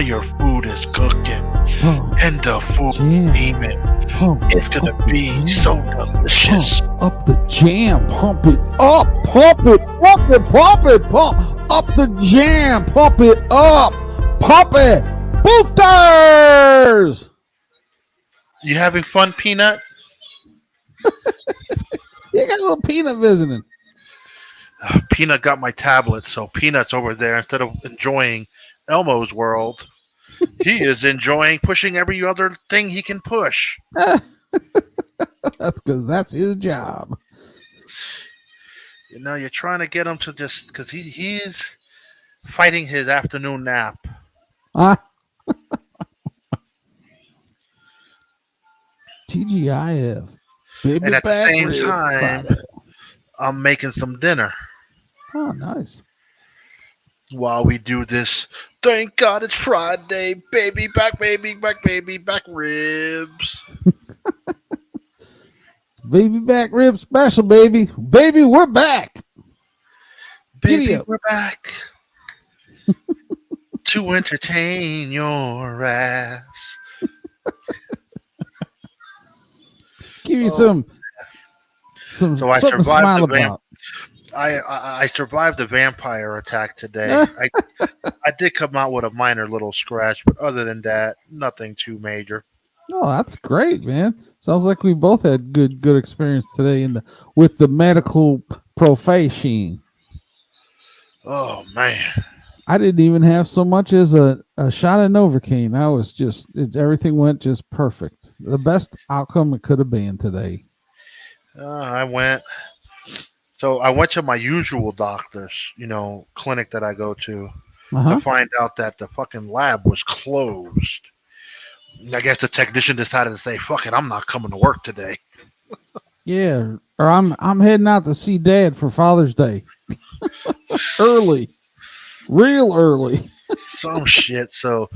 your food is cooking Pump, and the food jam, steaming. pump, It's gonna up the be jam, so delicious. pump up the jam, pump it up, pump it, pump it, pump it, pump up the jam, pump it up, pump it, boosters. You having fun, Peanut? You got a little peanut visiting. Peanut got my tablet, so Peanut's over there. Instead of enjoying Elmo's world, he is enjoying pushing every other thing he can push. That's because that's his job. You know, you're trying to get him to just because he's fighting his afternoon nap. Huh? TGIF And at the BabyBack same Rib time, Friday. I'm making some dinner Oh, nice. while we do this. Thank God it's Friday. Baby back ribs. BabyBack Rib special, baby. Baby, we're back. Giddy Baby, up. we're back to entertain your ass. Give you Oh, some So I something to survived smile the vamp. about. I survived the vampire attack today. I did come out with a minor little scratch, but other than that, nothing too major. Oh, that's great, man. Sounds like we both had good experience today with the medical profession. Oh man. I didn't even have so much as a shot of Novocaine. I was everything went just perfect. The best outcome it could have been today. I went. So I went to my usual doctor's, clinic that I go to Uh-huh. find out that the fucking lab was closed. I guess the technician decided to say, "Fuck it, I'm not coming to work today." Yeah, or I'm heading out to see Dad for Father's Day. Early. Real early. Some shit. So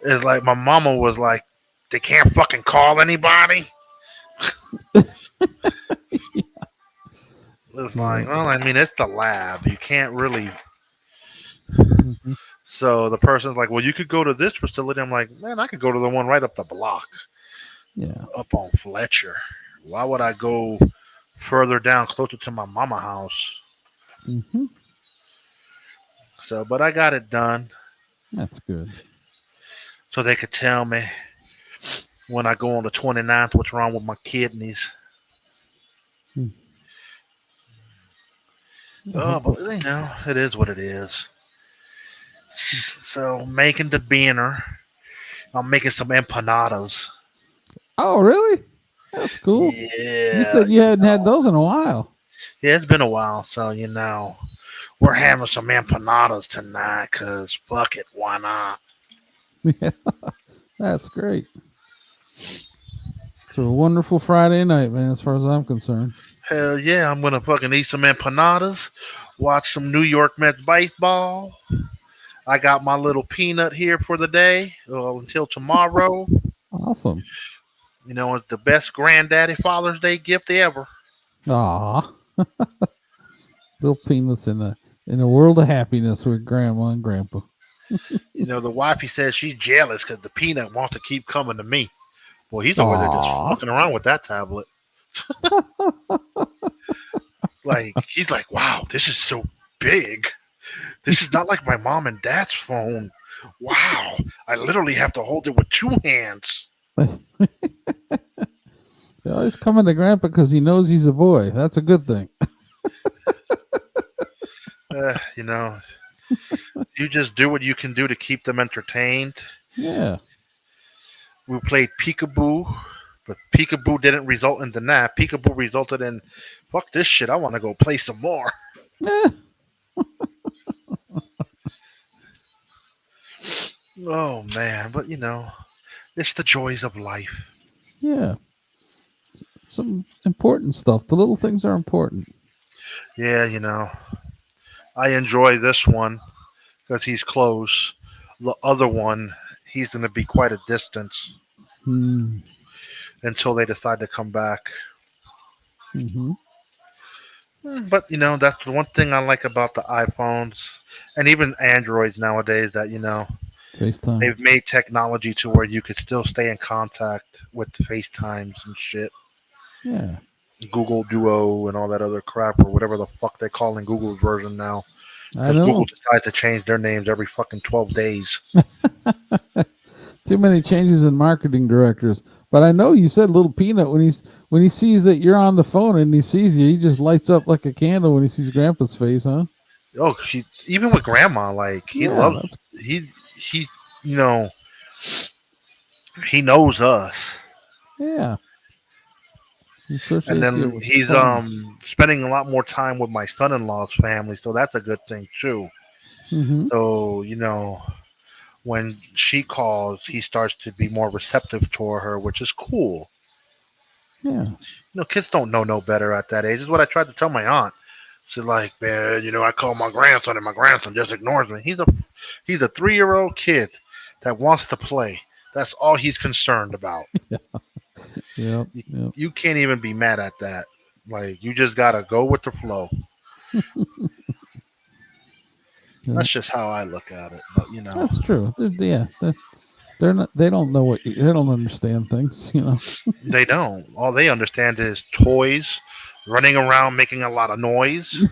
it's like my mama was like, "They can't fucking call anybody." It's like, well, I mean, it's the lab. You can't really. Mhm. So the person's like, well, you could go to this facility. I'm like, man, I could go to the one right up the block, Yeah. up on Fletcher. Why would I go further down, closer to my mama house? Mm-hmm. So, but I got it done That's good. so they could tell me when I go on the 29th what's wrong with my kidneys. Mm. Oh, but it is what it is. So making the dinner, I'm making some empanadas. Oh, really? That's cool. Yeah, You said you hadn't had those in a while. yeah, it's been a while, so we're having some empanadas tonight. Cause fuck it, why not? Yeah, that's great. It's a wonderful Friday night, man, as far as I'm concerned. Hell yeah, I'm gonna fucking eat some empanadas, watch some New York Mets baseball. I got my little peanut here for the day until tomorrow. Awesome. It's the best granddaddy Father's Day gift ever. Aw. Little peanuts in a world of happiness with Grandma and Grandpa. The wifey says she's jealous because the peanut wants to keep coming to me. Well, he's over there just Aw. fucking around with that tablet. Like, he's like, wow, this is so big. This is not like my mom and dad's phone. Wow, I literally have to hold it with two hands. They always coming to Grandpa because he knows he's a boy. That's a good thing. You just do what you can do to keep them entertained. Yeah. We played peekaboo, but peekaboo didn't result in the nap. Peekaboo resulted in, fuck this shit, I want to go play some more. Eh, Oh, man, but it's the joys of life. yeah. Some important stuff. The little things are important. Yeah, I enjoy this one because he's close. The other one, he's going to be quite a distance Mm. until they decide to come back. Mm-hmm. But that's the one thing I like about the iPhones and even Androids nowadays that FaceTime. They've made technology to where you could still stay in contact with FaceTimes and shit. Yeah. Google Duo and all that other crap, or whatever the fuck they're calling Google's version now. I Because Google know. decides to change their names every fucking 12 days. Too many changes in marketing directors. But I know you said Little Peanut when he sees that you're on the phone and he sees you, he just lights up like a candle when he sees Grandpa's face, huh? Oh, even with Grandma, like he Yeah, loves that's he you know he knows us, yeah. He and associates you then with he's phone. spending a lot more time with my son-in-law's family, so that's a good thing too. Mm-hmm. So when she calls, he starts to be more receptive toward her, which is cool. Yeah. Kids don't know no better at that age. This is what I tried to tell my aunt. She's like, man, I call my grandson, and my grandson just ignores me. He's a 3-year-old kid that wants to play. That's all he's concerned about. Yep. You, Yep. you can't even be mad at that. Like, you just gotta go with the flow. Yep. That's just how I look at it. But That's true. They're not. They don't know they don't understand things. they don't. All they understand is toys, running around making a lot of noise.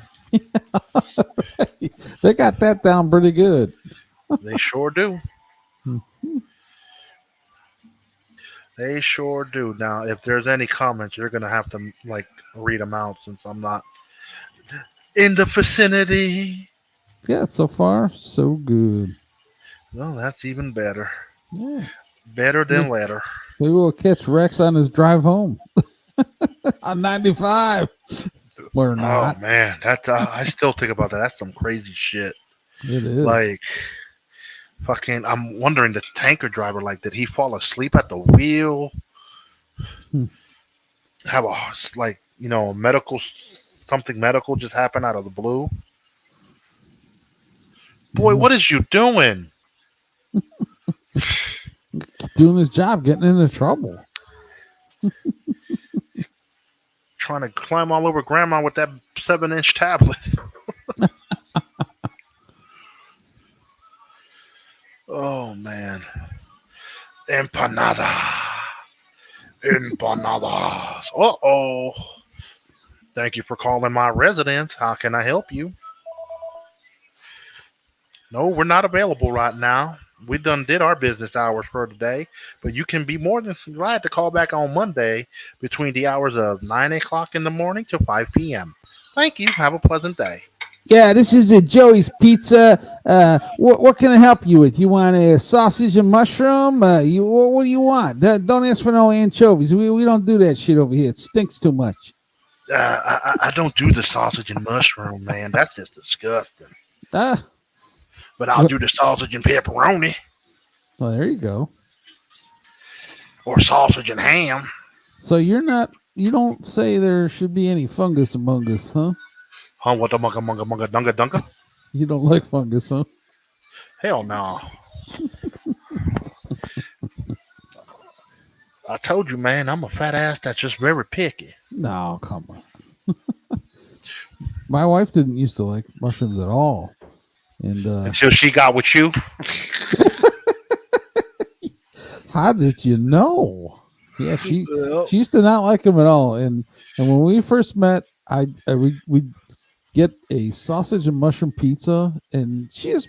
They got that down pretty good. They sure do. Mhm. They sure do. Now, if there's any comments, you're gonna have to read them out since I'm not in the vicinity. Yeah. So far, so good. Well, that's even better. Yeah. Better than letter. Maybe we'll catch Rex on his drive home on 95. We're Oh not. man, I still think about that. That's some crazy shit. It is. Like fucking, I'm wondering the tanker driver. Like, did he fall asleep at the wheel? Hmm. Have medical something medical just happen out of the blue? Boy, Yeah. what is you doing? Doing his job, getting into trouble. Trying to climb all over Grandma with that 7-inch tablet. Oh man, empanada, empanadas. Uh-oh. Thank you for calling my residence. How can I help you? No, we're not available right now. We done did our business hours for today, but you can be more than glad to call back on Monday between the hours of 9 o'clock in the morning to 5 p.m. Thank you. Have a pleasant day. Yeah, this is a Joey's Pizza. What can I help you with? You want a sausage and mushroom? What do you want? Don't ask for no anchovies. We don't do that shit over here. It stinks too much. I don't do the sausage and mushroom, man. That's just disgusting. But I'll do the sausage and pepperoni. Well, there you go. Or sausage and ham. So you don't say there should be any fungus among us, huh? Huh? What the munga dunga dunga? You don't like fungus, huh? Hell no. I told you, man, I'm a fat ass that's just very picky. No, come on. My wife didn't used to like mushrooms at all. And until she got with you. How did you know? Yeah, she used to not like them at all. And when we first met, we get a sausage and mushroom pizza, and she's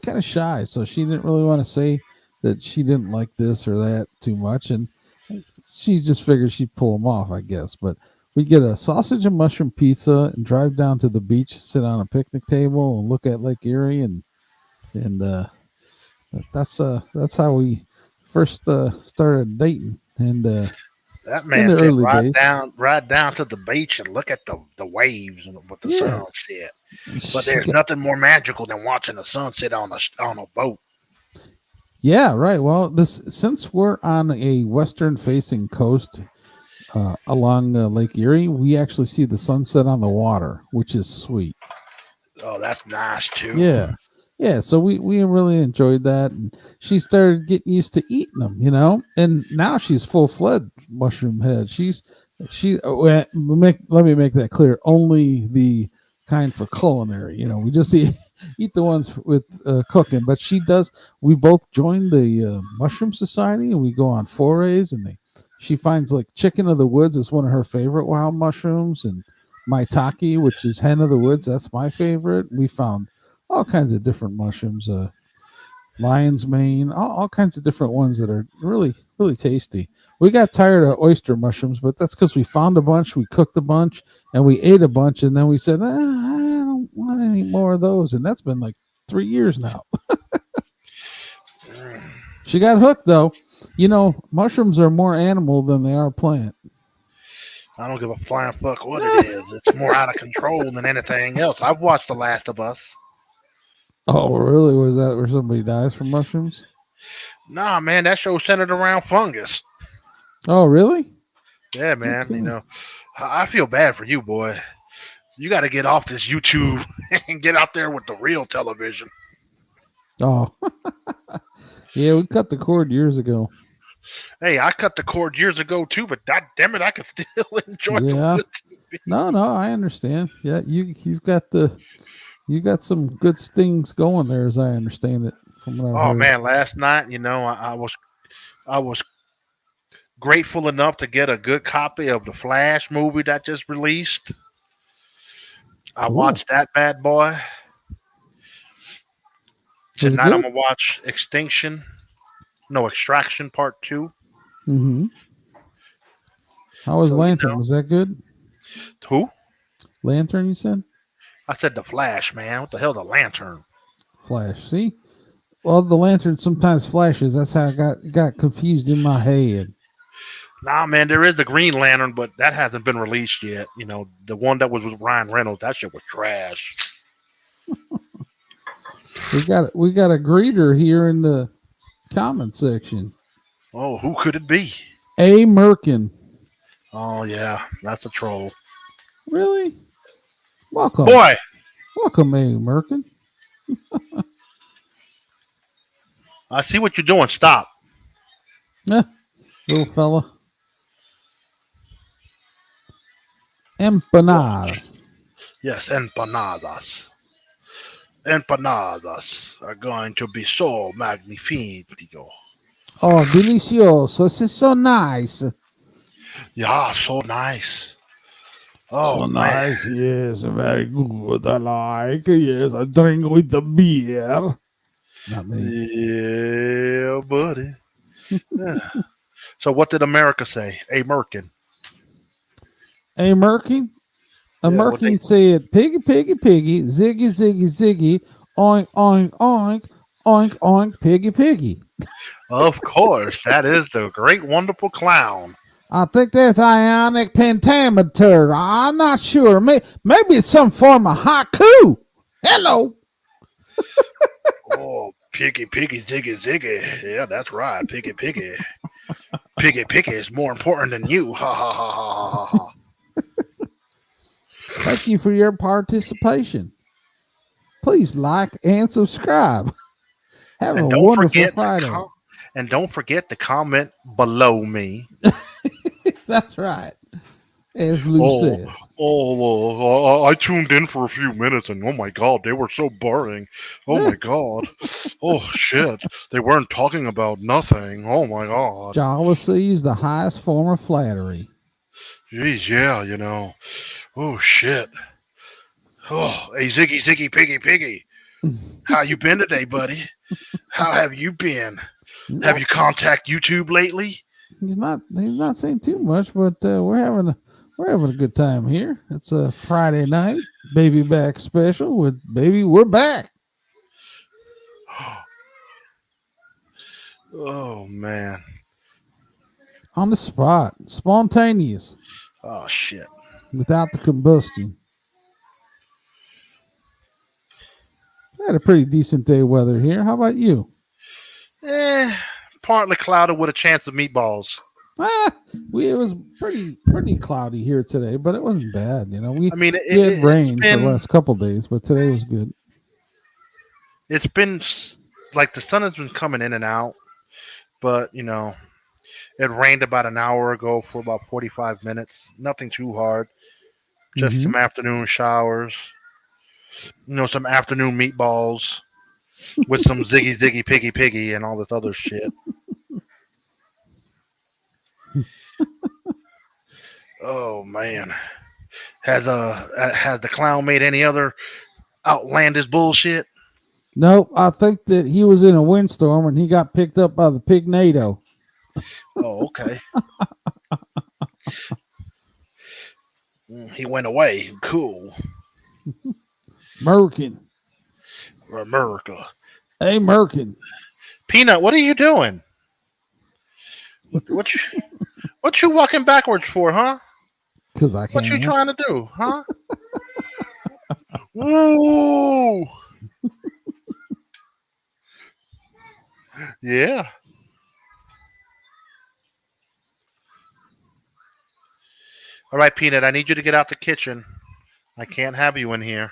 kind of shy, so she didn't really want to say that she didn't like this or that too much, and she just figured she'd pull them off, I guess. But we get a sausage and mushroom pizza and drive down to the beach, sit on a picnic table, and look at Lake Erie, and that's how we first started dating. And that man said right down to the beach and look at the waves and with the sunset. But there's nothing more magical than watching the sunset on a boat. Yeah, right. Well, since we're on a western-facing coast along Lake Erie, we actually see the sunset on the water, which is sweet. Oh, that's nice too. Yeah. So we really enjoyed that, and she started getting used to eating them, and now she's full-fledged mushroom head. Let me make that clear. Only the kind for culinary. We just eat eat the ones with cooking. But she does. We both joined the mushroom society, and we go on forays. And she finds like chicken of the woods is one of her favorite wild mushrooms, and maitake, which is hen of the woods, that's my favorite. We found all kinds of different mushrooms. Lion's mane, all kinds of different ones that are really, really tasty. We got tired of oyster mushrooms, but that's because we found a bunch, we cooked a bunch, and we ate a bunch, and then we said, I don't want any more of those. And that's been like 3 years now. She got hooked, though. You know, mushrooms are more animal than they are plant. I don't give a flying fuck what it is. It's more out of control than anything else. I've watched The Last of Us. Oh, really? Was that where somebody dies from mushrooms? Nah, man, that show's centered around fungus. Oh, really? Yeah, man. You know, I feel bad for you, boy. You got to get off this YouTube and get out there with the real television. Oh, yeah, we cut the cord years ago. Hey, I cut the cord years ago too, but God damn it, I can still enjoy some good TV. No, I understand. Yeah, you got some good things going there, as I understand it. From what I've heard. Man, last night, you know, I was grateful enough to get a good copy of the Flash movie that just released. I watched that bad boy. Tonight I'm gonna watch Extraction Part 2. Mm-hmm. How was Lantern? You know, was that good? Who? Lantern, you said? I said the Flash, man. What the hell, the Lantern? Flash. See? Well, the Lantern sometimes flashes. That's how I got confused in my head. Nah, man, there is the Green Lantern, but that hasn't been released yet. You know, the one that was with Ryan Reynolds, that shit was trash. We got a greeter here in the comment section. Oh, who could it be? A. Merkin. Oh yeah, that's a troll. Really? Welcome, boy. Welcome, A. Merkin. I see what you're doing. Stop. Little fella. Empanadas. Yes, empanadas. Empanadas are going to be so magnifico. Oh, delicioso. This is so nice. Yeah, so nice. Oh, so nice. Yes, very good. I like. Yes, I drink with the beer. Not me. Yeah, buddy. Yeah. So what did America say? A Merkin. A Merkin? Merkin said, piggy, piggy, piggy, ziggy, ziggy, ziggy, oink, oink, oink, oink, oink, piggy, piggy. Of course. That is the great, wonderful clown. I think that's ionic pentameter. I'm not sure. Maybe it's some form of haiku. Hello. Oh, piggy, piggy, ziggy, ziggy. Yeah, that's right. Piggy, piggy. Piggy, piggy is more important than you. Ha, ha, ha, ha, ha, ha. Thank you for your participation. Please like and subscribe. Have a wonderful Friday. And don't forget to comment below me. That's right. As Lou says. I tuned in for a few minutes and oh my God, they were so boring. Oh my God. Oh shit. They weren't talking about nothing. Oh my God. Jealousy is the highest form of flattery. Jeez, yeah, you know. Oh shit. Oh, hey Ziggy, Piggy, Piggy. How you been today, buddy? How have you been? Have you contacted YouTube lately? He's not saying too much, but we're having a good time here. It's a Friday night BabyBack special with Baby. We're back. Oh man. On the spot, spontaneous. Oh shit. Without the combustion. I had a pretty decent day of weather here. How about you? Partly cloudy with a chance of meatballs. It was pretty cloudy here today, but it wasn't bad. You know, we had rain for the last couple days, but today was good. It's been like the sun has been coming in and out, but you know, it rained about an hour ago for about 45 minutes. Nothing too hard, just some afternoon showers. Some afternoon meatballs with some ziggy ziggy piggy piggy and all this other shit. Oh man, has the clown made any other outlandish bullshit? Nope, I think that he was in a windstorm and he got picked up by the pignado. Oh, okay. He went away. Cool. Merkin. America. Hey, Merkin. Peanut, what are you doing? What you walking backwards for, huh? Because I can't. What you trying to do, huh? Woo! Yeah. All right, Peanut, I need you to get out the kitchen. I can't have you in here.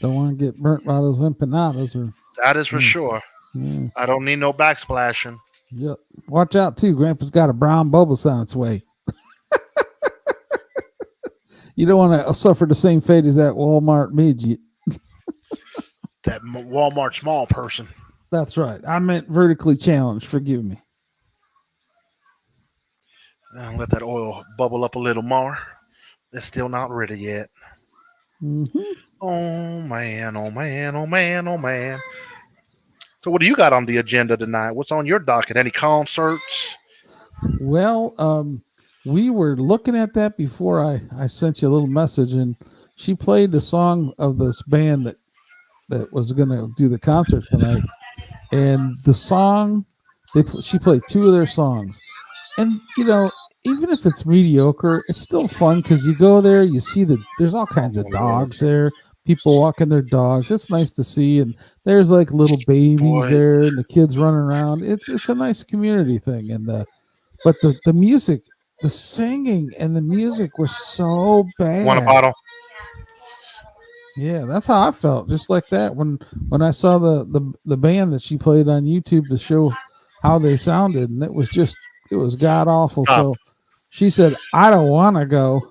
Don't want to get burnt by those empanadas. That is for sure. Yeah. I don't need no backsplashing. Yep. Watch out, too. Grandpa's got a brown bubble on its way. You don't want to suffer the same fate as that Walmart midget. That Walmart small person. That's right. I meant vertically challenged. Forgive me. I'll let that oil bubble up a little more. It's still not ready yet. Mm-hmm. Oh, man. Oh, man. Oh, man. Oh, man. So what do you got on the agenda tonight? What's on your docket? Any concerts? Well, we were looking at that before I sent you a little message, and she played the song of this band that was going to do the concert tonight. And the song, she played two of their songs. And, even if it's mediocre, it's still fun because you go there, you see there's all kinds of dogs there, people walking their dogs. It's nice to see. And there's like little babies there and the kids running around. It's a nice community thing. And but the music, the singing and the music was so bad. Want a bottle? Yeah, that's how I felt. Just like that when I saw the band that she played on YouTube to show how they sounded, and it was god awful. So she said, "I don't want to go."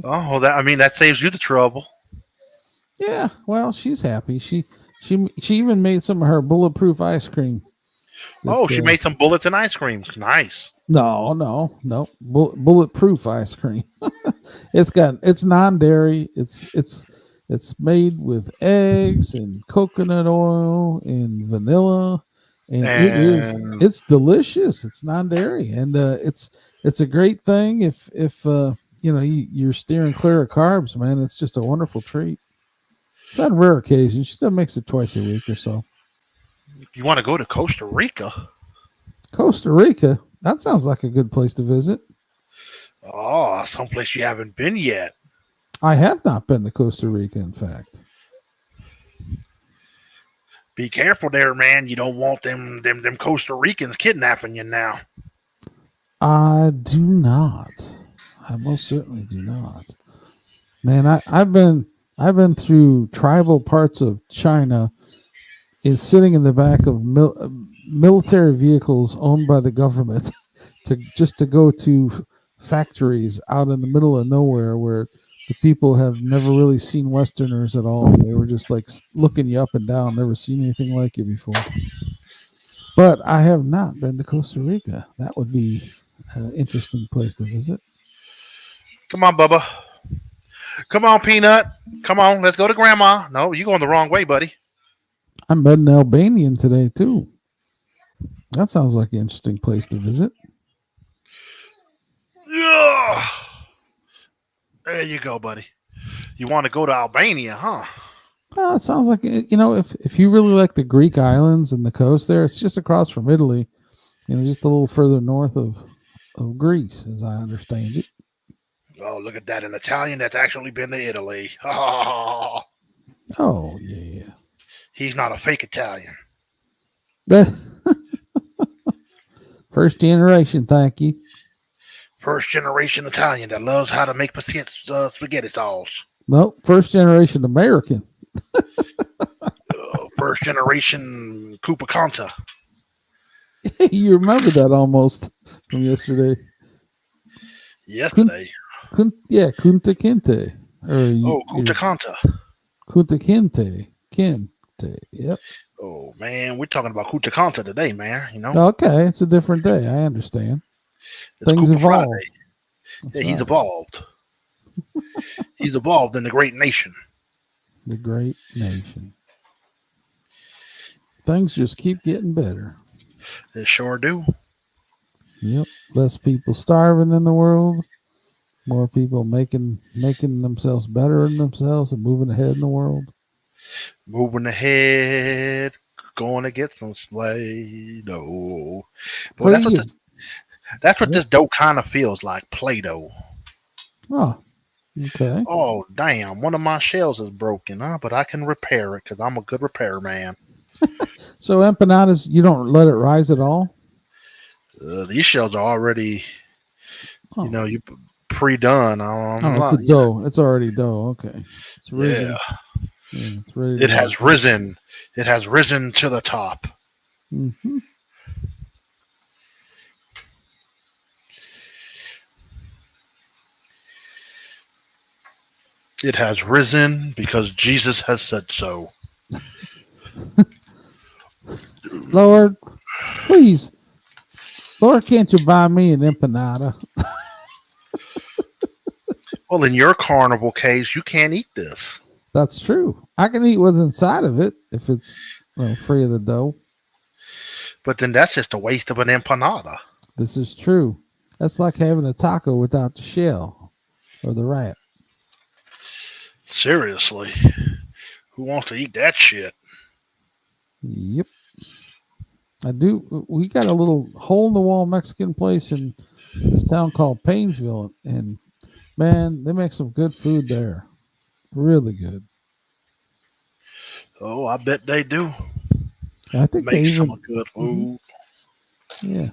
Oh, that saves you the trouble. Yeah, well, she's happy. She even made some of her bulletproof ice cream. She made some bullets and ice creams. Nice. No. Bulletproof ice cream. It's non-dairy. It's made with eggs and coconut oil and vanilla, and it's delicious. It's non-dairy, and it's a great thing if you're steering clear of carbs, man. It's just a wonderful treat. It's on rare occasions. She still makes it twice a week or so. You want to go to Costa Rica? Costa Rica? That sounds like a good place to visit. Oh, someplace you haven't been yet. I have not been to Costa Rica, in fact. Be careful there, man. You don't want them Costa Ricans kidnapping you now. I do not. I most certainly do not. Man, I've been through tribal parts of China. Is sitting in the back of military vehicles owned by the government to go to factories out in the middle of nowhere where the people have never really seen Westerners at all. They were just like looking you up and down, never seen anything like it before. But I have not been to Costa Rica. That would be an interesting place to visit. Come on, Bubba. Come on, Peanut. Come on, let's go to Grandma. No, you're going the wrong way, buddy. I met an Albanian today, too. That sounds like an interesting place to visit. Yeah. There you go, buddy. You want to go to Albania, huh? It sounds like, if you really like the Greek islands and the coast there, it's just across from Italy. Just a little further north of Greece, as I understand it. Oh, look at that. An Italian that's actually been to Italy. Oh, yeah. He's not a fake Italian. First generation, thank you. First generation Italian that loves how to make spaghetti sauce. No, first generation American. First generation Cupacanta. You remember that almost from yesterday. Yesterday. Kunta Kinte. Kunta Kanta. Kunta Kinte. Kinte. Yep. Oh man, we're talking about Kunta Kanta today, man. You know. Okay, it's a different day. I understand. It's Things Cooper evolve. Friday. That's Yeah, right. he's evolved. He's evolved in the great nation. The great nation. Things just keep getting better. They sure do. Yep. Less people starving in the world. More people making themselves better in themselves and moving ahead in the world. Moving ahead, going to get some Play-Doh. Well, that's what this dough kind of feels like, Play-Doh. Oh, okay. Oh, damn, one of my shells is broken, huh? But I can repair it because I'm a good repair man. So empanadas, you don't let it rise at all? These shells are already, you pre-done. It's a dough. It's already dough. Okay. It's risen. Yeah. Yeah, it's ready. It has risen. It has risen to the top. Mm-hmm. It has risen because Jesus has said so. Lord, please. Lord, can't you buy me an empanada? Well, in your carnival case, you can't eat this. That's true. I can eat what's inside of it if it's free of the dough. But then that's just a waste of an empanada. This is true. That's like having a taco without the shell or the wrap. Seriously. Who wants to eat that shit? Yep. I do. We got a little hole in the wall Mexican place in this town called Painesville, and man, they make some good food there. Really good. Oh, I bet they do. I think Make some good food. Yeah.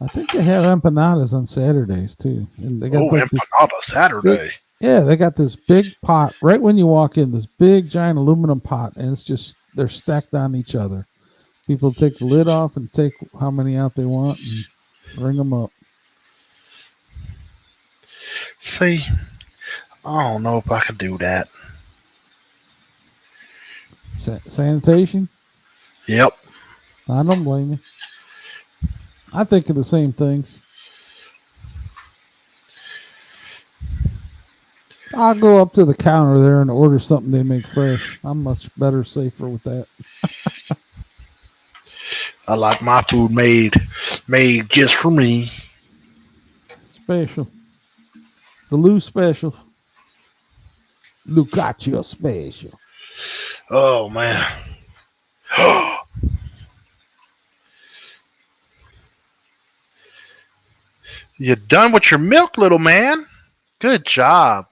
I think they have empanadas on Saturdays too. And they got empanada Saturday. They got this big pot right when you walk in, this big giant aluminum pot, and it's just they're stacked on each other. People take the lid off and take how many out they want and ring them up. See, I don't know if I could do that. Sanitation? Yep. I don't blame you. I think of the same things. I'll go up to the counter there and order something they make fresh. I'm much better, safer with that. I like my food made just for me. Special. The Lou special. Lou Caccio special. Oh man. You done with your milk, little man? Good job.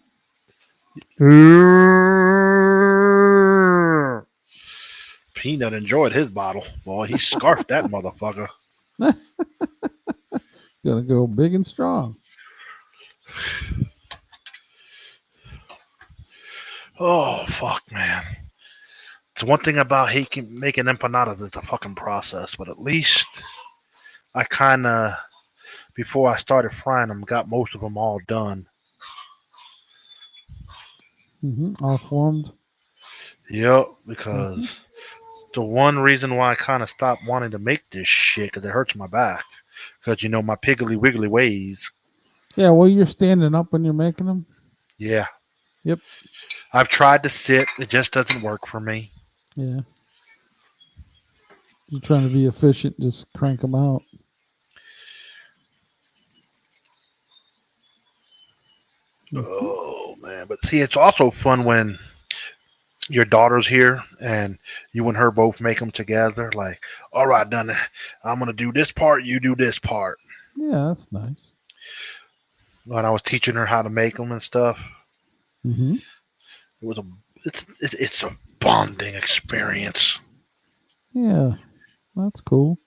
Peanut enjoyed his bottle. Boy, he scarfed that motherfucker. Gonna go big and strong. Oh, fuck, man. It's one thing about making empanadas is the fucking process, but at least I kind of, before I started frying them, got most of them all done. All formed. Yep, because the one reason why I kind of stopped wanting to make this shit, because it hurts my back. Because, my piggly wiggly ways. Yeah, well, you're standing up when you're making them. Yeah. Yep. I've tried to sit. It just doesn't work for me. Yeah. You're trying to be efficient, just crank them out. Oh, man. But see, it's also fun when your daughter's here and you and her both make them together. Like, all right, done. I'm going to do this part. You do this part. Yeah, that's nice. When I was teaching her how to make them and stuff, it was it's a bonding experience. Yeah, that's cool.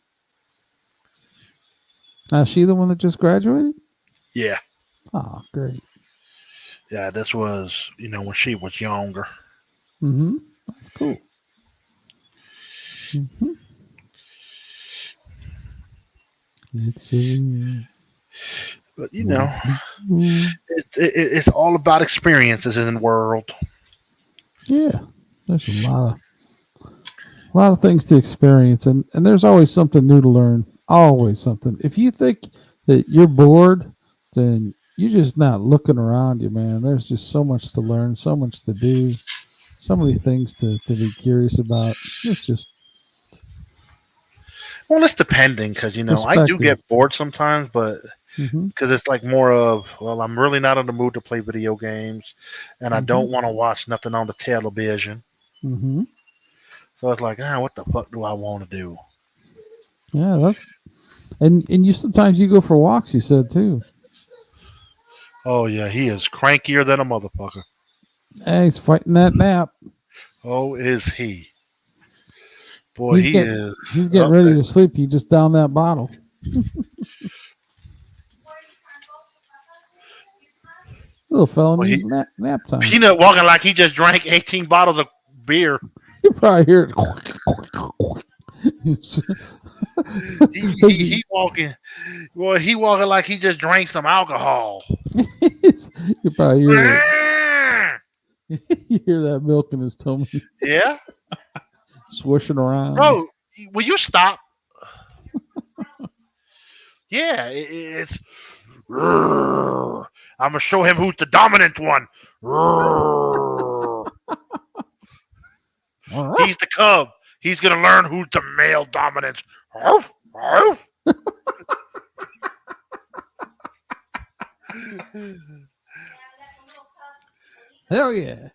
Is she the one that just graduated? Yeah. Oh, great. Yeah, this was, when she was younger. That's cool. It's But it's all about experiences in the world. Yeah, there's a lot of things to experience, and there's always something new to learn. Always something. If you think that you're bored, then you're just not looking around you, man. There's just so much to learn, so much to do, so many things to be curious about. It's just Well, it's depending because I do perspective. get bored sometimes, but Mm-hmm. because it's like more of, well, I'm really not in the mood to play video games, and I Mm-hmm. don't want to watch nothing on the television. Mm-hmm. So it's like, what the fuck do I want to do? Yeah, that's and you sometimes you go for walks. You said too. Oh yeah, he is crankier than a motherfucker. Hey, he's fighting that nap. Oh, is he? Boy, He's he getting is he's getting up ready there. to sleep. You just down that bottle. Little fella Well, needs he nap time. Peanut walking like he just drank 18 bottles of beer. You probably hear it. He walking. Well, he walking like he just drank some alcohol. You probably hear that. You hear that milk in his tummy Yeah, swishing around. bro. Will you stop? Yeah, it's. I'm gonna show him who's the dominant one. He's the cub. He's gonna learn who's the male dominant. Hell yeah.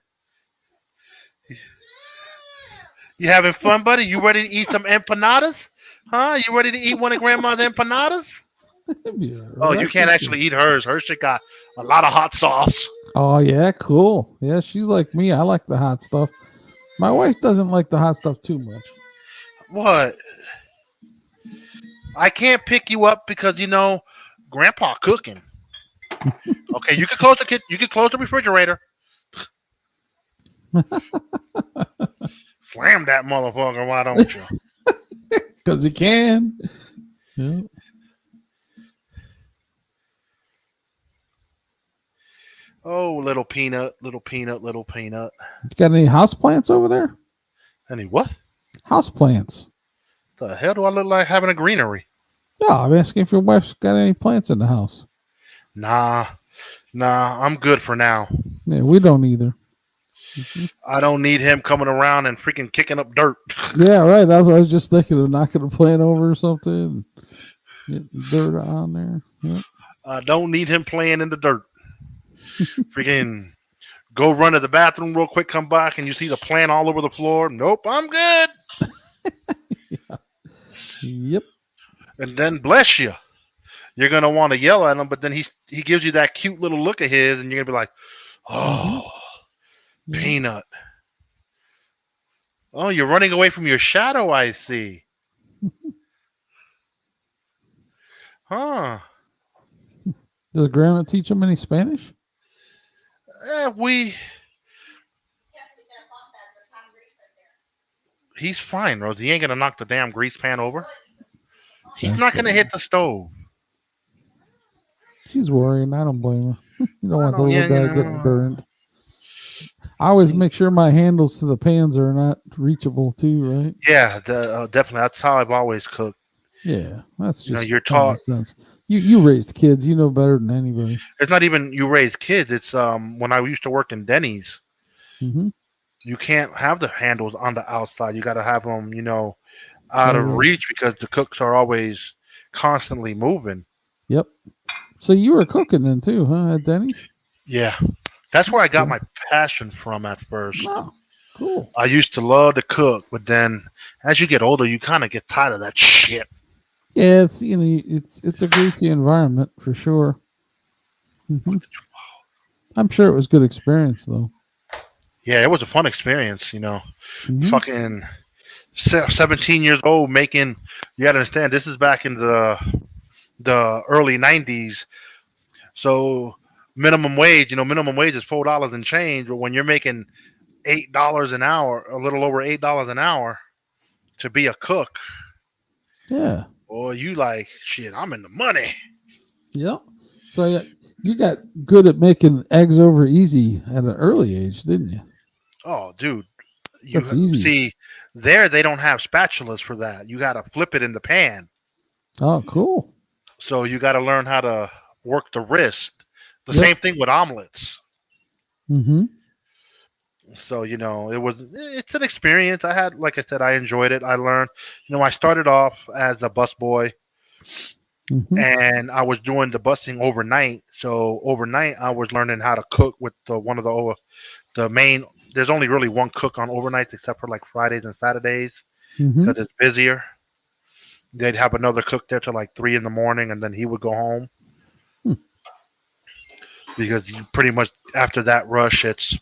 You having fun, buddy? You ready to eat some empanadas? Huh? You ready to eat one of Grandma's empanadas? Yeah, Oh, you can't actually eat hers. Hers shit got a lot of hot sauce. Oh yeah, cool. Yeah, she's like me. I like the hot stuff. My wife doesn't like the hot stuff too much. What? I can't pick you up because Grandpa cooking. Okay, you can close the kit. You can close the refrigerator. Slam that motherfucker. Why don't you? Because he can. Yeah. Oh, little peanut, little peanut, little peanut. You got any house plants over there? Any what? House plants. The hell do I look like having a greenery? No, I'm asking if your wife's got any plants in the house. Nah, I'm good for now. Yeah, we don't either. I don't need him coming around and freaking kicking up dirt. Yeah, right. That's what I was just thinking of knocking a plant over or something. Getting dirt on there. Yep. I don't need him playing in the dirt. Freaking go run to the bathroom real quick, come back, and you see the plant all over the floor. Nope, I'm good. Yeah. Yep. And then bless you. You're gonna want to yell at him, but then he gives you that cute little look of his, and you're gonna be like, "Oh, peanut. Oh, you're running away from your shadow. I see. Huh? Does Grandma teach him any Spanish? He's fine, Rose. He ain't gonna knock the damn grease pan over. He's not gonna hit the stove. She's worrying. I don't blame her. You don't want the little Yeah, guy getting burned. I always make sure my handles to the pans are not reachable too, right? Yeah, definitely. That's how I've always cooked. Yeah, that's just you're taught. Sense. You raised kids. You know better than anybody. It's not even you raise kids. It's when I used to work in Denny's. Mm-hmm. You can't have the handles on the outside. You got to have them, out of reach because the cooks are always constantly moving. Yep. So you were cooking then too, huh, at Denny's? Yeah. That's where I got my passion from at first. Oh, cool. I used to love to cook, but then as you get older, you kind of get tired of that shit. Yeah, it's it's a greasy environment for sure. Mm-hmm. I'm sure it was a good experience though. Yeah, it was a fun experience, Fucking 17 years old making. You got to understand, this is back in the early 90s. So minimum wage is $4 and change, but when you're making $8 an hour, a little over $8 an hour to be a cook, yeah, boy, you like shit. I'm in the money. Yep. So yeah, you got good at making eggs over easy at an early age, didn't you? Oh, dude, That's easy. see there they don't have spatulas for that. You got to flip it in the pan. Oh, cool. So you got to learn how to work the wrist. The Yep. same thing with omelets. Mm-hmm. So it's an experience. I had, like I said, I enjoyed it. I learned. I started off as a busboy, Mm-hmm. and I was doing the busing overnight. So overnight, I was learning how to cook with one of the main. There's only really one cook on overnights, except for like Fridays and Saturdays Mm-hmm. because it's busier. They'd have another cook there till like 3 in the morning, and then he would go home Hmm. because pretty much after that rush, it's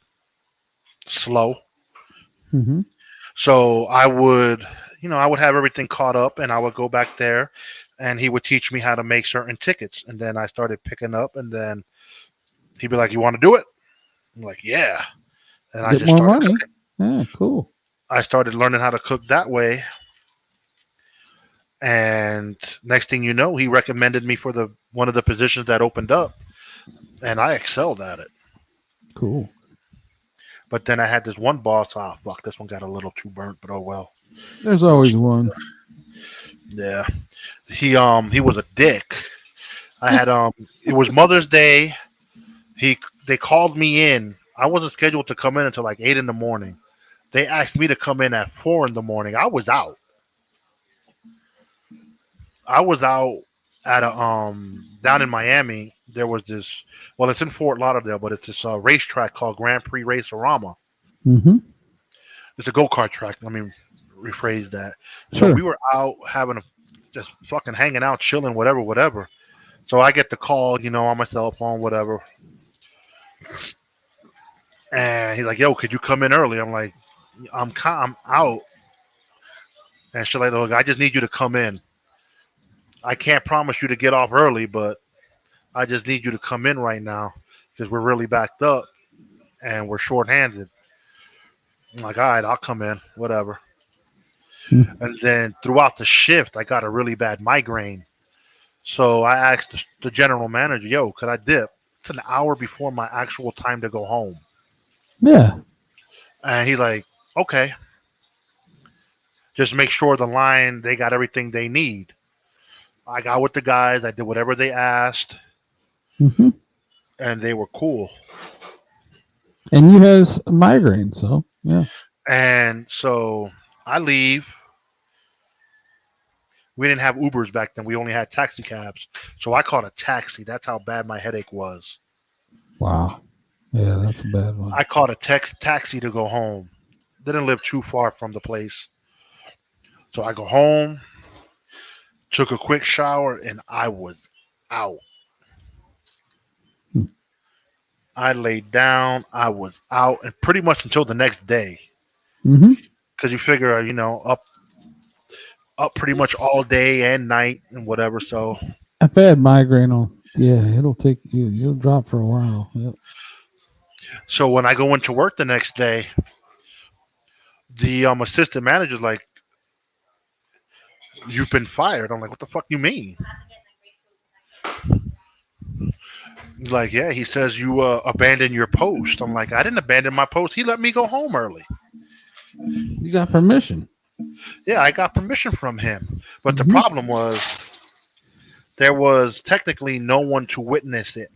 slow. Mm-hmm. So I would have everything caught up, and I would go back there, and he would teach me how to make certain tickets, and then I started picking up, and then he'd be like, "You want to do it?" I'm like, "Yeah," and I Get just more started money. cooking. Yeah, cool. I started learning how to cook that way, and next thing you know, he recommended me for the one of the positions that opened up, and I excelled at it. Cool. But then I had this one boss. Ah, fuck, this one got a little too burnt, but oh well. There's Little, always one. yeah. He was a dick. I had it was Mother's Day. He They called me in. I wasn't scheduled to come in until like 8 in the morning. They asked me to come in at 4 in the morning. I was out. I was out at a down in Miami. There was this. Well, it's in Fort Lauderdale, but it's this racetrack called Grand Prix Racerama. Mm-hmm. It's a go kart track. Let me rephrase that. So Sure. we were out having just fucking hanging out, chilling, whatever, whatever. So I get the call, on my cell phone, whatever. And he's like, "Yo, could you come in early?" I'm like, I'm out." And she's like, "Look, I just need you to come in. I can't promise you to get off early, but I just need you to come in right now because we're really backed up and we're shorthanded." I'm like, "All right, I'll come in, whatever." Mm. And then throughout the shift, I got a really bad migraine. So I asked the general manager, "Yo, could I dip?" It's an hour before my actual time to go home. Yeah. And he like, "Okay, just make sure the line they got everything they need." I got with the guys. I did whatever they asked, Mm-hmm. and they were cool. And you has a migraine, so yeah. And so I leave. We didn't have Ubers back then. We only had taxi cabs. So I caught a taxi. That's how bad my headache was. Wow. Yeah, that's a bad one. I caught a taxi to go home. Didn't live too far from the place. So I go home, took a quick shower, and I was out. Hmm. I laid down. I was out, and pretty much until the next day. Mm-hmm. Because you figure, up pretty much all day and night and whatever. So I've had migraine on. Yeah, it'll take you. You'll drop for a while. Yep. so when I go into work the next day, the assistant manager's like, "You've been fired." I'm like, "What the fuck you mean?" He's like, "Yeah." He says you abandoned your post. I'm like, "I didn't abandon my post. He let me go home early." You got permission. Yeah, I got permission from him, but the Mm-hmm. problem was there was technically no one to witness it.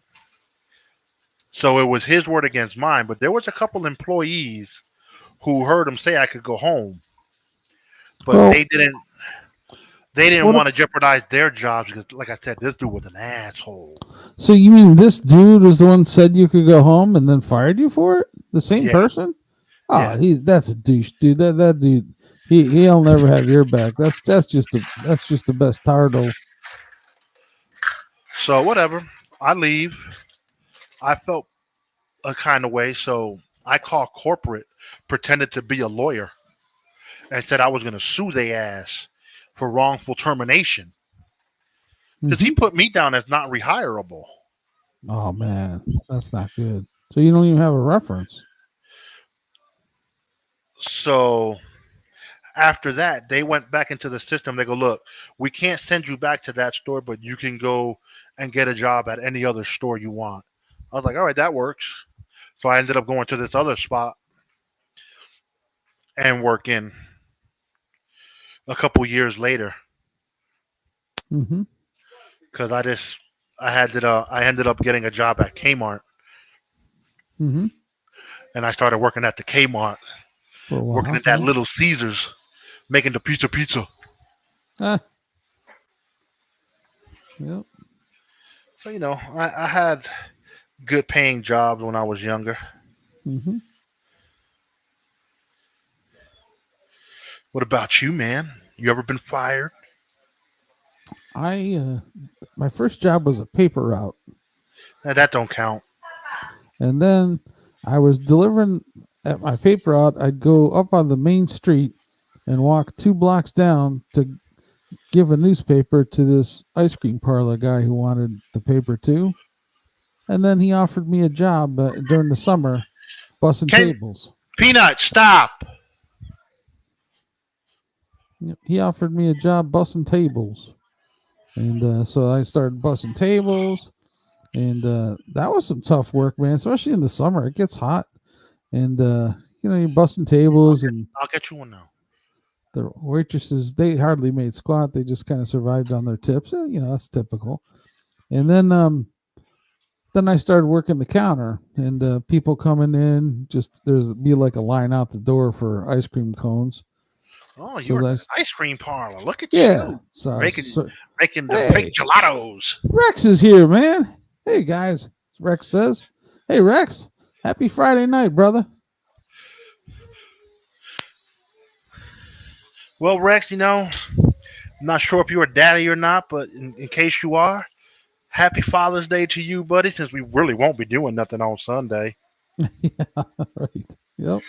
So it was his word against mine. But there was a couple employees who heard him say I could go home, but Well, they didn't what? want to jeopardize their jobs because, like I said, this dude was an asshole. So you mean this dude was the one said you could go home and then fired you for it? The same Yeah, person? Oh, yeah. that's a douche, dude. That dude, he'll never have your back. That's just the best tardo. So whatever. I leave. I felt a kind of way, so I called corporate, pretended to be a lawyer, and said I was going to sue their ass for wrongful termination because he Mm-hmm. put me down as not rehirable. Oh man, that's not good. So you don't even have a reference. So After that, they went back into the system. They go, look, we can't send you back to that store, but you can go and get a job at any other store you want. I was like, all right, that works. So I ended up going to this other spot and working a couple years later Mm-hmm. because I ended up getting a job at Kmart, Mm-hmm. and I started working at the Kmart, For a working while. at that Little Caesars, making the pizza. Ah. Yep. So I had good paying jobs when I was younger. Mm-hmm. What about you, man? You ever been fired? My first job was a paper route, That don't count. and then I was delivering at my paper route. I'd go up on the main street and walk 2 blocks down to give a newspaper to this ice cream parlor guy who wanted the paper too. And then he offered me a job during the summer bussing Ken tables. Peanut, stop. He offered me a job bussing tables. And so I started bussing tables. And that was some tough work, man, especially in the summer. It gets hot. And, you're bussing tables, and I'll get you one now. the waitresses, they hardly made squat. They just kind of survived on their tips. That's typical. And then I started working the counter, and people coming in, just there's be like a line out the door for ice cream cones. Oh, So you're in an that's ice cream parlor. Look at yeah. you So, making so making the hey, fake gelatos. Rex is here, man. Hey guys, Rex says. Hey Rex, happy Friday night, brother. Well, Rex, I'm not sure if you're a daddy or not, but in case you are, happy Father's Day to you, buddy. Since we really won't be doing nothing on Sunday, Yeah, right. Yep.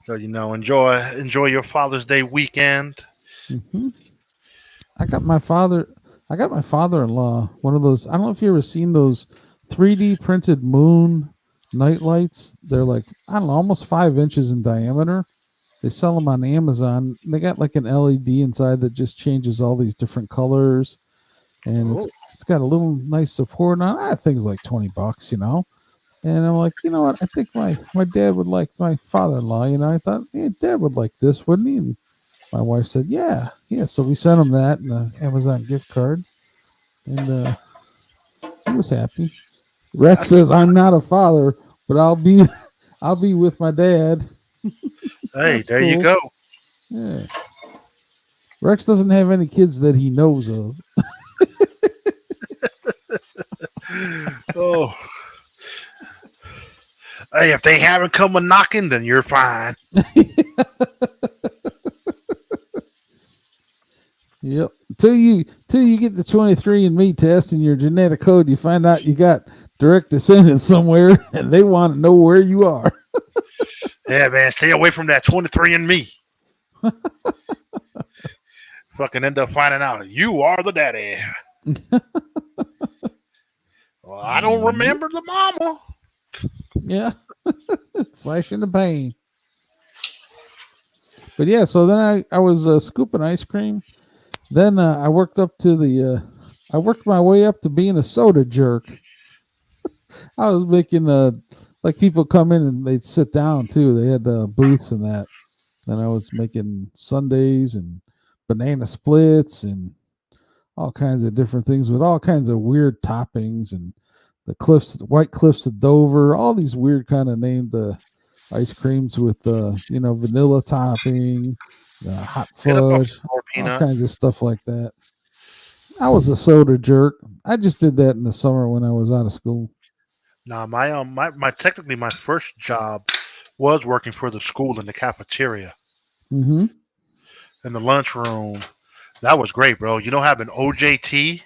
so enjoy your Father's Day weekend. hmm I got my father. I got my father-in-law one of those. I don't know if you ever seen those 3D printed moon night lights. They're like, I don't know, almost 5 inches in diameter. They sell them on Amazon. They got like an LED inside that just changes all these different colors, and Oh, it's got a little nice support on. I think it's like $20. And I'm like, you know what? I think my dad would like my father-in-law. I thought, yeah, Dad would like this, wouldn't he? And my wife said, yeah. So we sent him that and an Amazon gift card, and he was happy. Rex that's says, I'm not a father, but I'll be with my dad. hey, That's there you cool. go. Yeah. Rex doesn't have any kids that he knows of. Oh, hey, if they haven't come a knocking, then you're fine. Yep. Till you get the 23andMe test and your genetic code, you find out you got direct descendants somewhere, and they want to know where you are. Yeah, man, stay away from that 23andMe. Fucking end up finding out you are the daddy. Well, I don't remember the mama. Yeah. Flash in the pain. But yeah, so then I was scooping ice cream. Then I worked I worked my way up to being a soda jerk. I was making like people come in and they'd sit down too. They had booths and that, and I was making sundaes and banana splits and all kinds of different things with all kinds of weird toppings and White Cliffs of Dover, all these weird kind of named ice creams with vanilla topping, hot Get up off fudge, the floor, all Peanut. kinds of stuff like that. I was a soda jerk. I just did that in the summer when I was out of school. Nah, my technically my first job was working for the school in the cafeteria Mm-hmm. in the lunchroom. That was great, bro. Having OJT,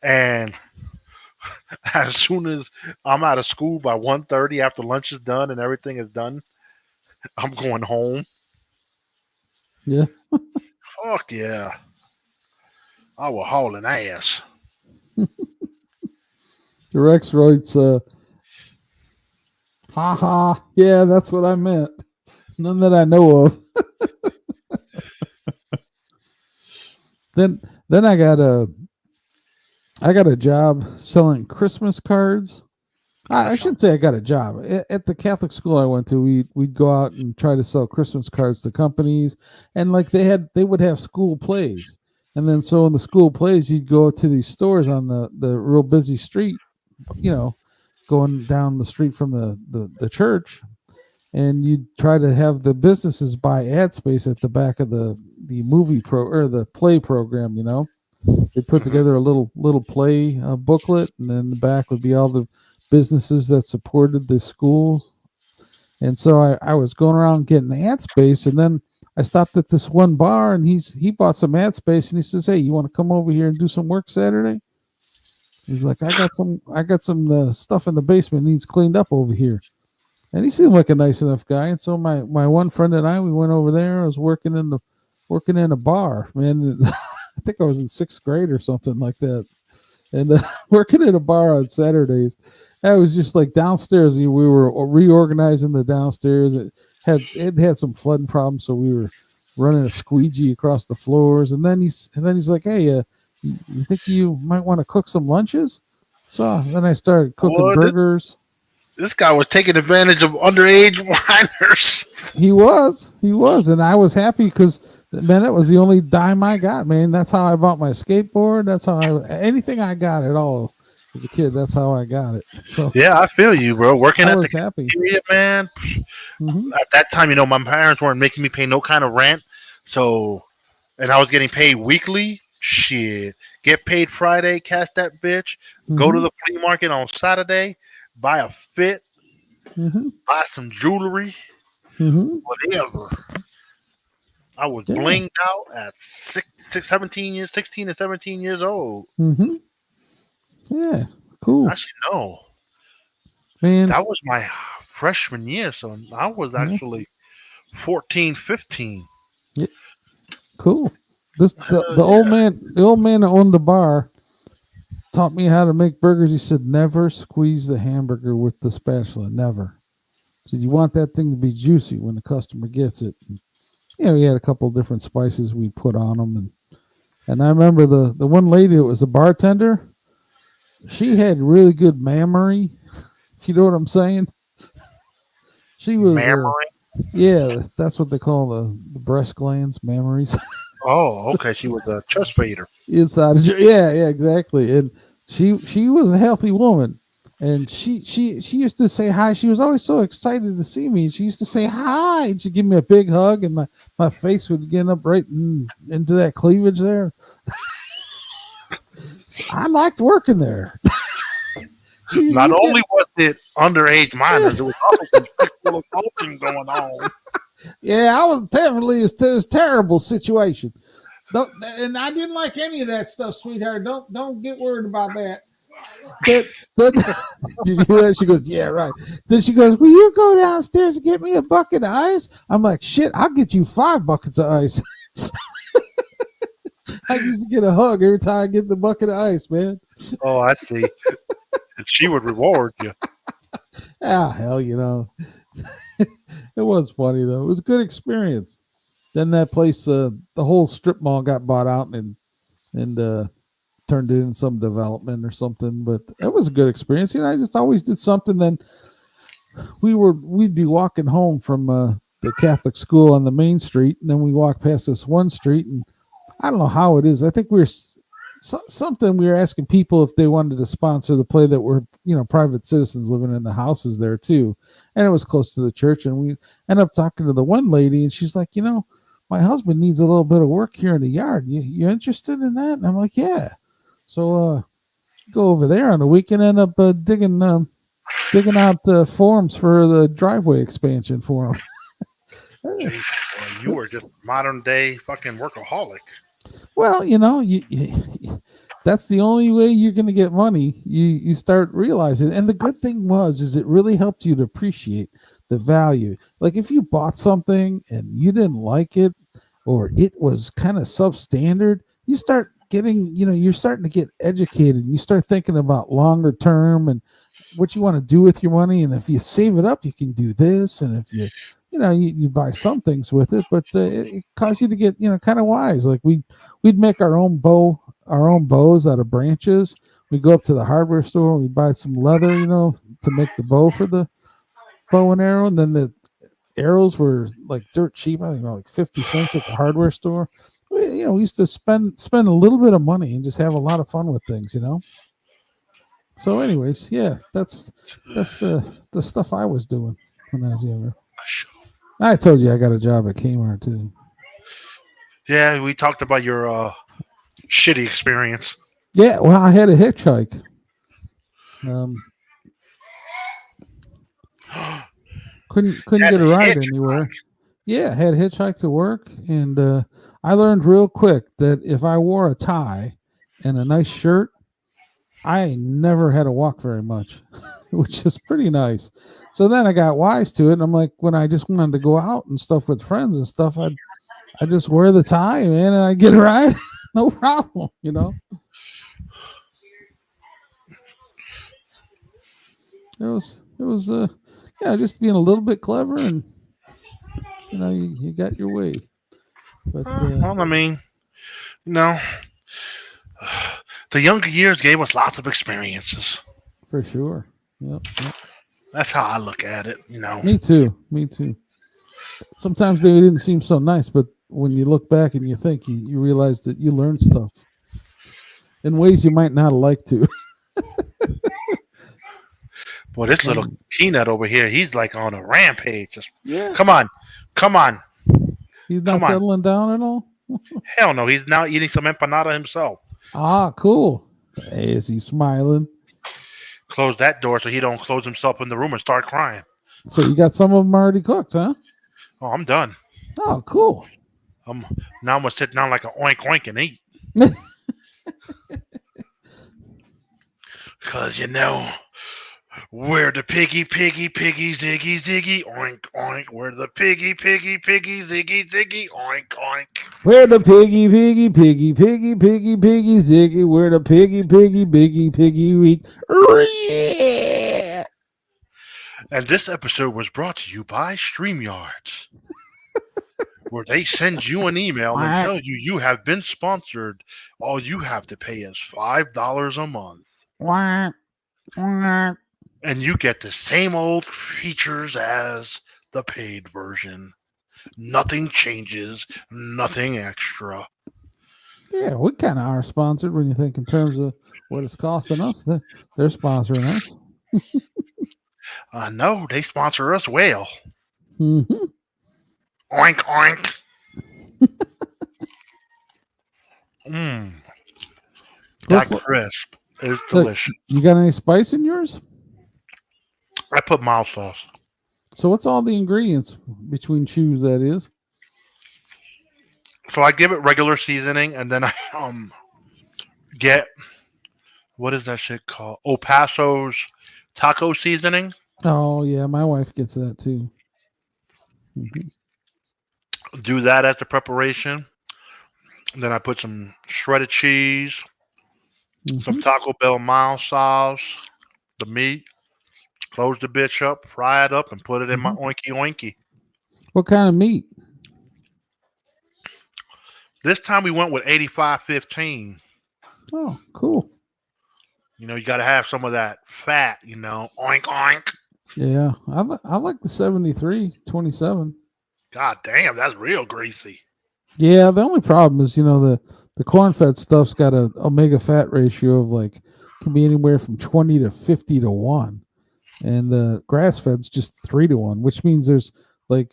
and as soon as I'm out of school by 1:30, after lunch is done and everything is done, I'm going home. Yeah. Fuck yeah. I was hauling ass. The Rex writes, ha ha. Yeah, that's what I meant. None that I know of. Then I got a job selling Christmas cards. I shouldn't say I got a job. At the Catholic school I went to, we'd go out and try to sell Christmas cards to companies, and like they would have school plays, and then so in the school plays you'd go to these stores on the real busy street, going down the street from the church, and you'd try to have the businesses buy ad space at the back of the movie or the play program. They put together a little play booklet, and then the back would be all the businesses that supported the schools. And so I was going around getting ad space, and then I stopped at this one bar, and he bought some ad space, and he says, "Hey, you want to come over here and do some work Saturday?" He's like, "I got some stuff in the basement needs cleaned up over here." And he seemed like a nice enough guy. And so my one friend and I, we went over there. I was working in a bar, man. I think I was in 6th grade or something like that. And working in a bar on Saturdays. I was just like downstairs. We were reorganizing the downstairs. It had some flooding problems, so we were running a squeegee across the floors. And then he's like, "Hey, you think you might want to cook some lunches?" So then I started cooking burgers. This guy was taking advantage of underage minors. He was, and I was happy because, man, that was the only dime I got, man. That's how I bought my skateboard. That's how anything I got at all as a kid. That's how I got it. So yeah, I feel you, bro. Working I at was the happy. period, man. Mm-hmm. At that time, my parents weren't making me pay no kind of rent, and I was getting paid weekly. Shit, get paid Friday, cash that bitch. Go to the flea market on Saturday, buy a fit, buy some jewelry, whatever. I was blinged out at 16 and 17 years old. Yeah, cool. I should know. Man, that was my freshman year, so I was actually 14, 15. Yeah. Cool. The old man that owned the bar taught me how to make burgers. He said, "Never squeeze the hamburger with the spatula. Never." He said, "You want that thing to be juicy when the customer gets it." And, we had a couple of different spices we put on them, and I remember the one lady that was a bartender. She had really good memory, if you know what I'm saying. She was yeah, that's what they call the breast glands, mammaries. Oh, okay. She was a chest feeder. Inside, yeah, exactly. And she was a healthy woman, and she used to say hi. She was always so excited to see me. She used to say hi, and she'd give me a big hug, and my face would get up right into that cleavage there. I liked working there. Not only was it underage minors, it was also some sexual assaulting going on. Yeah, I was definitely it was a terrible situation. And I didn't like any of that stuff, sweetheart. Don't get worried about that. But did you hear that? She goes, "Yeah, right." Then she goes, "Will you go downstairs and get me a bucket of ice?" I'm like, "Shit, I'll get you 5 buckets of ice." I used to get a hug every time I get the bucket of ice, man. Oh, I see. She would reward you. Ah, hell, it was funny though. It was a good experience. Then that place, the whole strip mall got bought out and turned into some development or something. But it was a good experience. I just always did something. Then we'd be walking home from the Catholic school on the main street, and then we walk past this one street, and I don't know how it is. I think we were asking people if they wanted to sponsor the play that were, private citizens living in the houses there too. And it was close to the church. And we ended up talking to the one lady, and she's like, "My husband needs a little bit of work here in the yard. You interested in that?" And I'm like, "Yeah." So go over there on the weekend, end up digging out forms for the driveway expansion for him. Jeez, well, you were just modern day fucking workaholic. Well, that's the only way you're going to get money. You start realizing. And the good thing is it really helped you to appreciate the value. Like if you bought something and you didn't like it, or it was kind of substandard, you start getting, you're starting to get educated. You start thinking about longer term and what you want to do with your money. And if you save it up, you can do this. And if you you buy some things with it, but it caused you to get kind of wise. Like we'd make our own bows out of branches. We go up to the hardware store, we buy some leather, to make the bow for the bow and arrow, and then the arrows were like dirt cheap. I think like 50 cents at the hardware store. We used to spend a little bit of money and just have a lot of fun with things. So, anyways, yeah, that's the stuff I was doing when I was younger. I told you I got a job at Kmart too. Yeah, we talked about your shitty experience. Yeah, well, I had a hitchhike. Couldn't get a ride anywhere. Yeah, had a hitchhike to work, and I learned real quick that if I wore a tie and a nice shirt, I never had to walk very much, which is pretty nice. So then I got wise to it, and I'm like, when I just wanted to go out and stuff with friends and stuff, I just wear the tie, man, and I get a ride, no problem, It was just being a little bit clever, and you got your way. But well, I mean, the younger years gave us lots of experiences. For sure. Yep. That's how I look at it. Me too. Sometimes they didn't seem so nice, but when you look back and you think, you realize that you learned stuff in ways you might not have liked to. Boy, this little peanut over here, he's like on a rampage. Just yeah. Come on. He's not settling down at all? Hell no, he's now eating some empanada himself. Ah, cool. Hey, is he smiling? Close that door so he don't close himself in the room and start crying. So you got some of them already cooked, huh? Oh, I'm done. Oh, cool. Now I'm gonna sit down like an oink oink and eat. Cause we're the piggy, ziggy, ziggy, oink, oink. We're the piggy, ziggy, ziggy, oink, oink. We're the piggy, ziggy. We're the piggy, weak. And this episode was brought to you by StreamYards, where they send you an email and tell you have been sponsored. All you have to pay is $5 a month. And you get the same old features as the paid version. Nothing changes, nothing extra. Yeah, we kind of are sponsored when you think in terms of what it's costing us. They're sponsoring us. No, they sponsor us well. Mm-hmm. Oink, oink. That crisp is delicious. You got any spice in yours? I put mild sauce. So what's all the ingredients between chews, that is? So I give it regular seasoning, and then I get, what is that shit called? El Paso's taco seasoning. Oh, yeah, my wife gets that too. Mm-hmm. Do that as the preparation. Then I put some shredded cheese, some Taco Bell mild sauce, the meat, close the bitch up, fry it up, and put it in my oinky oinky. What kind of meat? This time we went with 85-15. Oh, cool. You got to have some of that fat, oink oink. Yeah, I like the 73-27. God damn, that's real greasy. Yeah, the only problem is, the corn-fed stuff's got an omega fat ratio of can be anywhere from 20 to 50 to 1. And the grass-fed's just 3 to 1, which means there's 3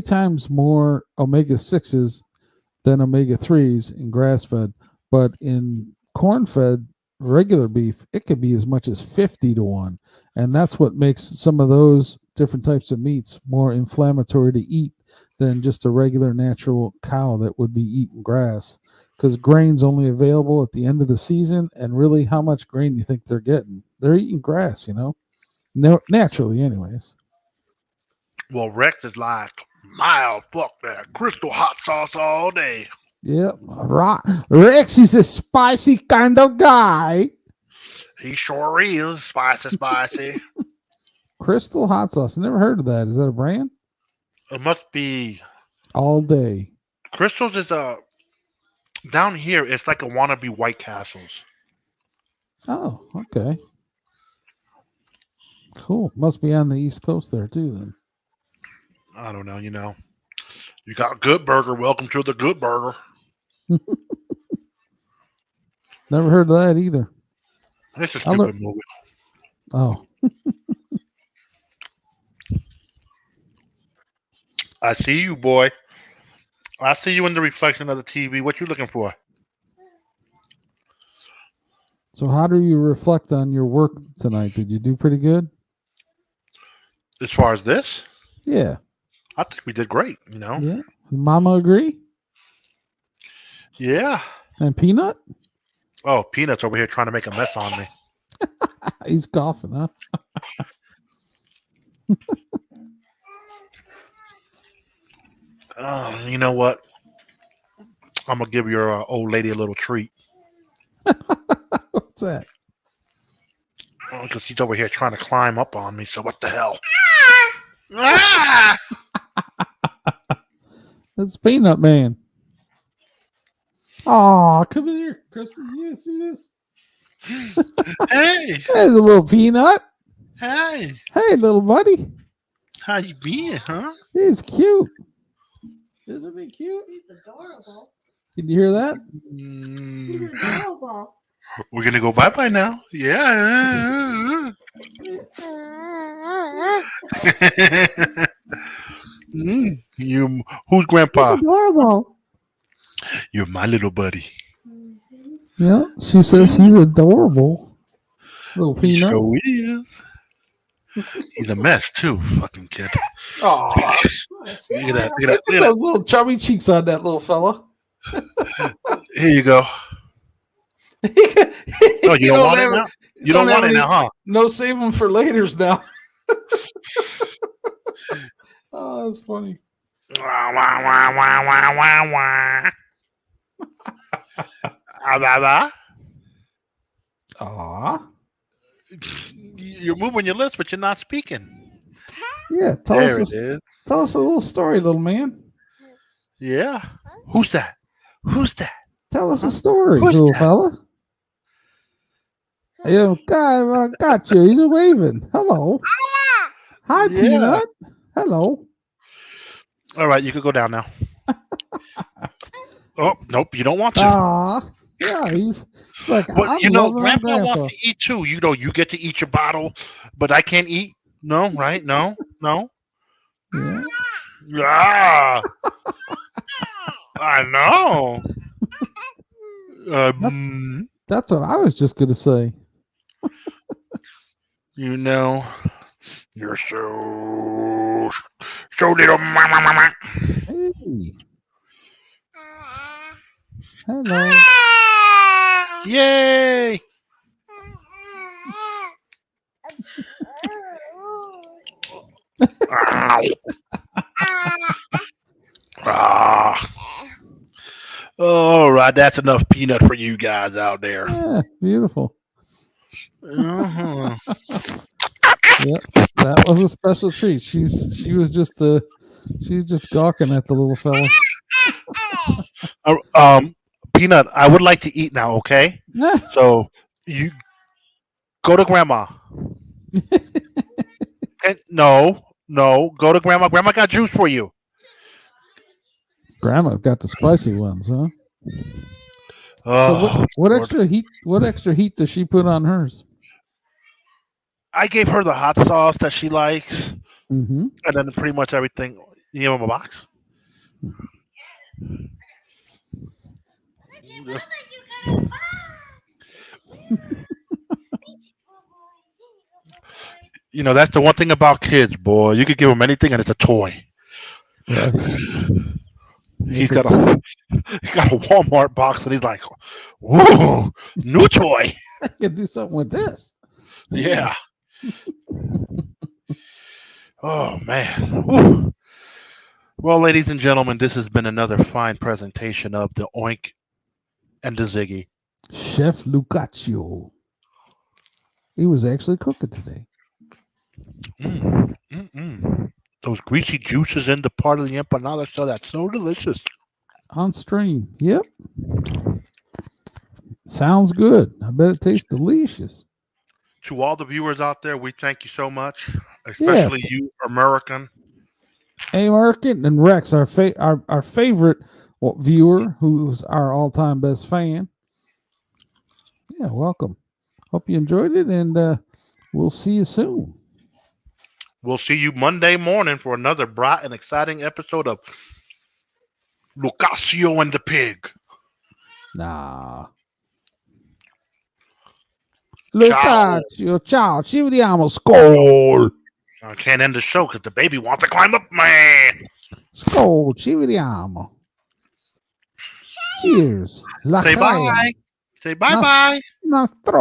times more omega-6s than omega-3s in grass-fed. But in corn-fed regular beef, it could be as much as 50 to 1. And that's what makes some of those different types of meats more inflammatory to eat than just a regular natural cow that would be eating grass. Because grain's only available at the end of the season, and really, how much grain do you think they're getting? They're eating grass, naturally, anyways. Well, Rex is like, mild, fuck that, crystal hot sauce all day. Yep, Rex is a spicy kind of guy. He sure is spicy. Crystal hot sauce. Never heard of that. Is that a brand? It must be All day. Crystals is down here. It's like a wannabe White Castles. Oh, okay. Cool. Must be on the East Coast there too. Then. I don't know. You got Good Burger. Welcome to the Good Burger. Never heard of that either. It's a stupid movie. Oh. I see you, boy. I see you in the reflection of the TV. What you looking for? So how do you reflect on your work tonight? Did you do pretty good? As far as this? Yeah. I think we did great, Yeah. Mama agree? Yeah. And Peanut? Oh, Peanut's over here trying to make a mess on me. He's coughing, huh? You know what? I'm going to give your old lady a little treat. What's that? Because she's over here trying to climb up on me, so what the hell? Ah! That's Peanut Man. Aw, come here, Kristen. You see this? Hey! Hey, the little Peanut. Hey! Hey, little buddy. How you been, huh? He's cute. Isn't he cute? He's adorable. Did you hear that? He's adorable. We're going to go bye-bye now. Yeah. Who's Grandpa? He's adorable. You're my little buddy. Yeah, she says he's adorable. Little He Peanut. sure is. He's a mess too, fucking kid. Oh, Look at that. Look at that. those little chubby cheeks on that little fella. Here you go. Oh, you don't want it now? You don't want it now, huh? No, save them for later's now. Oh, that's funny. Wah, wah, wah, wah, wah, wah, wah. Aw. You're moving your lips, but you're not speaking. Yeah, There it is. tell us a little story, little man. Yeah. Who's that? Who's that? Tell us a story, Who's little that? fella. Guy Brancaccio, he's waving. Hello. Hi, Yeah. Peanut. Hello. All right, you can go down now. Oh, nope, you don't want to. Aw. Yeah, he's like, But I'm loving my Grandpa wants to eat too. You get to eat your bottle, but I can't eat. No, right? No. Yeah. Ah, I know. That's what I was just going to say. You're so little. Hey. Hello. Yay! All right, that's enough peanut for you guys out there. Yeah, beautiful. Uh-huh. Yep, that was a special treat. She was just gawking at the little fella. Peanut, I would like to eat now, okay? So you go to Grandma. No, go to Grandma. Grandma got juice for you. Grandma got the spicy ones, huh? Oh, So what extra heat? What extra heat does she put on hers? I gave her the hot sauce that she likes, Mm-hmm. and then pretty much everything. You give him a box. That's the one thing about kids, boy. You could give them anything, and it's a toy. Right. He's got a Walmart box, and he's like, "Whoa, new toy!" I could do something with this. Yeah. Oh man. Whew. Well, ladies and gentlemen, this has been another fine presentation of the Oink and the Ziggy. Chef Lucaccio. He was actually cooking today. Those greasy juices in the part of the empanada, so that's so delicious. On stream. Yep. Sounds good. I bet it tastes delicious. To all the viewers out there, we thank you so much, especially you, American. American and Rex, our favorite viewer, who's our all-time best fan. Yeah, welcome. Hope you enjoyed it, and we'll see you soon. We'll see you Monday morning for another bright and exciting episode of Caccio and the Pig. Nah. Caccio, ciao, ci vediamo, skål! I can't end the show because the baby wants to climb up, man. Skål, ci vediamo. Cheers. Say bye. Say bye-bye.